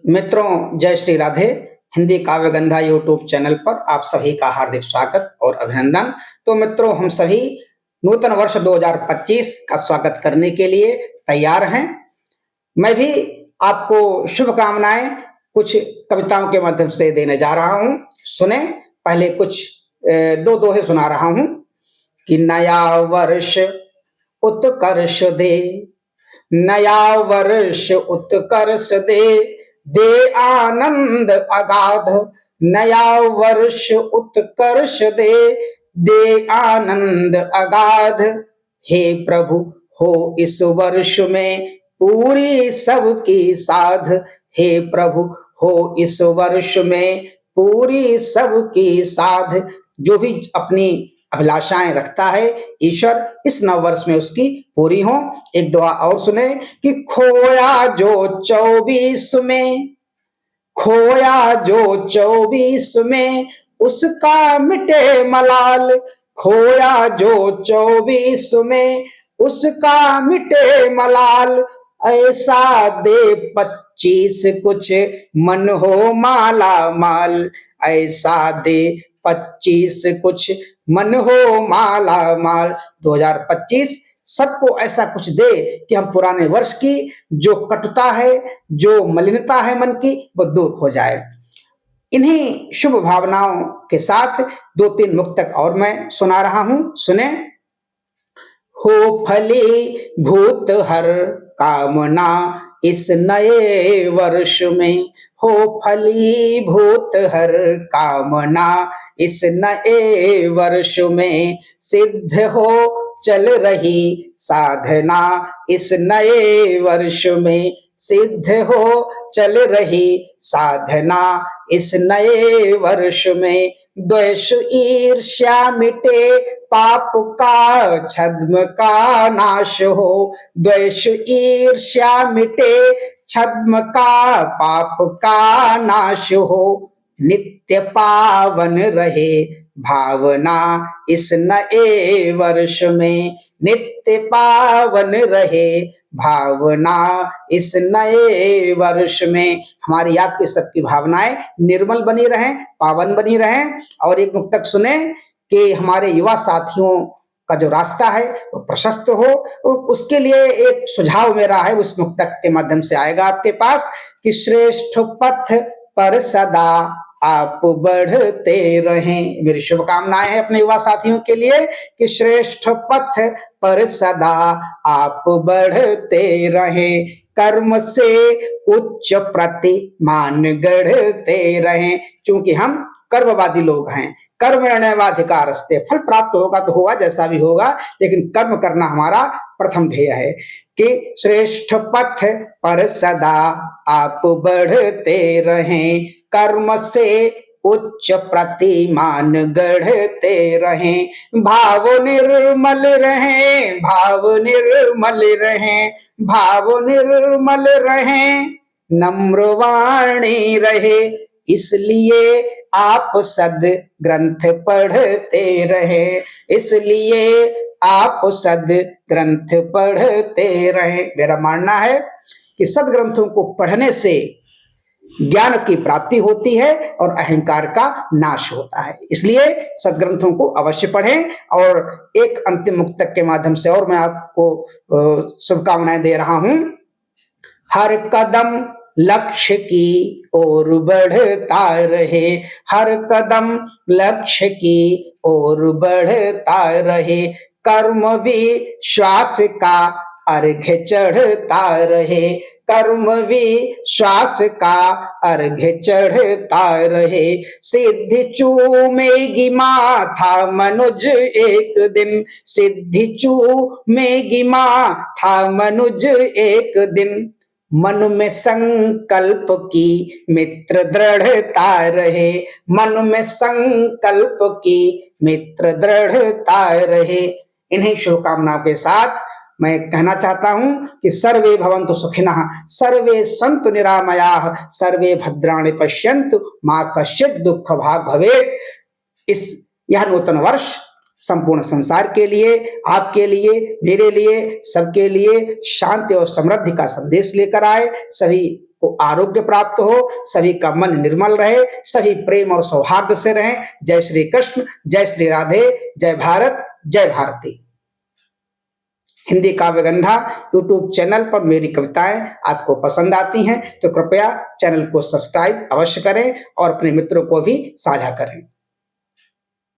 मित्रों, जय Shri Radhe. Hindi काव्यगंधा YouTube channel पर आप सभी का हार्दिक स्वागत और अभिनंदन। तो मित्रों, हम सभी नूतन वर्ष 2025 का स्वागत करने के लिए तैयार हैं। मैं भी आपको शुभकामनाएं कुछ कविताओं के माध्यम से देने जा रहा हूं। सुने, पहले कुछ दो दोहे सुना रहा हूं कि नया वर्ष उत्कर्ष दे, नया वर्ष उत्कर्ष दे, दे आनंद अगाध। नया वर्ष उत्कर्ष दे, दे आनंद अगाध। हे प्रभु, हो इस वर्ष में पूरी सबकी साध। हे प्रभु, हो इस वर्ष में पूरी सबकी साध। जो भी अपनी अभिलाषाएं रखता है, ईश्वर इस नव वर्ष में उसकी पूरी हो। एक दुआ और सुने कि खोया जो 24 में, खोया जो 24 में, उसका मिटे मलाल। खोया जो 24 में, उसका मिटे मलाल। ऐसा दे 25 कुछ मन हो माला माल। ऐसा दे 25 कुछ मन हो माला माल। 2025 सबको ऐसा कुछ दे कि हम पुराने वर्ष की जो कटुता है, जो मलिनता है मन की, वो दूर हो जाए। इन्हीं शुभ भावनाओं के साथ 2-3 मुक्तक और मैं सुना रहा हूं। सुने। हो फली भूत हर कामना इस नए वर्ष में। हो फली भूत हर कामना इस नए वर्ष में। सिद्ध हो चल रही साधना इस नए वर्ष में। सिद्ध हो चल रही साधना इस नए वर्ष में। द्वेष ईर्ष्या मिटे, पाप का छद्म का नाश हो। द्वेष ईर्ष्या मिटे, छद्म का पाप का नाश हो। नित्य पावन रहे भावना इस नए वर्ष में। नित्य पावन रहे भावना इस नए वर्ष में। हमारी आपकी सबकी भावनाएं निर्मल बनी रहें, पावन बनी रहें। और एक मुक्तक सुने कि हमारे युवा साथियों का जो रास्ता है वो प्रशस्त हो। उसके लिए एक सुझाव मेरा है, उस मुक्तक के माध्यम से आएगा आपके पास कि श्रेष्ठ पथ पर सदा आप बढ़ते रहें। मेरी शुभकामनाएं हैं अपने युवा साथियों के लिए कि श्रेष्ठ पथ पर सदा आप बढ़ते रहें। कर्म से उच्च प्रतिमान गढ़ते रहें। क्योंकि हम कर्मवादी लोग हैं। कर्म निर्णयवाधिकारस्ते, फल प्राप्त होगा तो होगा, जैसा भी होगा, लेकिन कर्म करना हमारा प्रथम ध्येय है कि श्रेष्ठ पथ पर सदा आप बढ़ते रहें। कर्म से उच्च प्रतिमान गढ़ते रहें। भाव निर्मल रहें, भाव निर्मल रहें, भाव निर्मल रहें। नम्र वाणी रहे, इसलिए आप सद ग्रंथ पढ़ते रहे। इसलिए आप सद ग्रंथ पढ़ते रहे। मेरा मानना है कि सदग्रंथों को पढ़ने से ज्ञान की प्राप्ति होती है और अहंकार का नाश होता है। इसलिए सदग्रंथों को अवश्य पढ़ें। और एक अंतिम मुक्तक के माध्यम से और मैं आपको शुभकामनाएं दे रहा हूं। हर कदम लक्ष्य की ओर बढ़ता रहे। हर कदम लक्ष्य की ओर बढ़ता रहे। कर्म विश्वास का अर्घ्य चढ़ता रहे। कर्म विश्वास का अर्घ्य चढ़ता रहे। सिद्धि चूमेगी माथा मनुज एक दिन। सिद्धि चूमेगी माथा मनुज एक दिन। मन में संकल्प की मित्र दृढ़ता रहे। मन में संकल्प की मित्र दृढ़ता रहे। इन्हीं शुभकामनाओं के साथ मैं कहना चाहता हूं कि सर्वे भवन्तु सुखिनः, सर्वे सन्तु निरामयाः, सर्वे भद्राणि पश्यन्तु मा कश्चित् दुःख भाग् भवेत्। यह नूतन वर्ष संपूर्ण संसार के लिए, आपके लिए, मेरे लिए, सबके लिए शांति और समृद्धि का संदेश लेकर आए। सभी को आरोग्य प्राप्त हो, सभी का मन निर्मल रहे, सभी प्रेम और सौहार्द से रहें। जय श्री कृष्ण, जय श्री राधे, जय भारत, जय भारती। हिंदी काव्यगंधा यूट्यूब चैनल पर मेरी कविताएं आपको पसंद आती हैं तो कृपया चैनल को सब्सक्राइब अवश्य करें और अपने मित्रों को भी साझा करें।